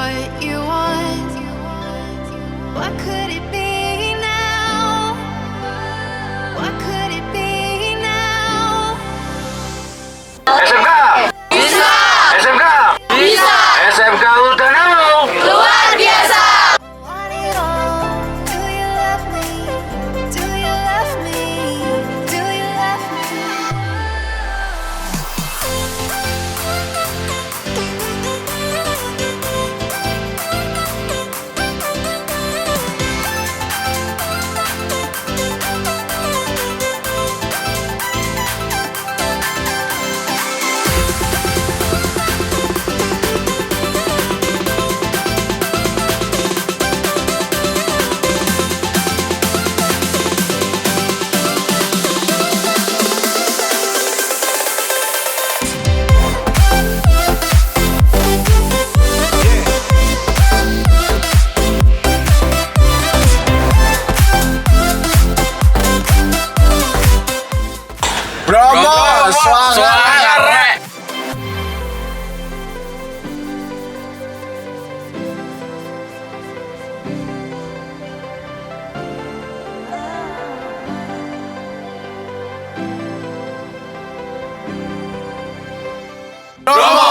what you want. What could it be now? What could it be now? SMK! Bisa! SMK! Bisa! SMK Udanawu! Luar biasa! Want it all. Do you love me? Do you love me? Do you love me? Bromo, Segera. Bromo,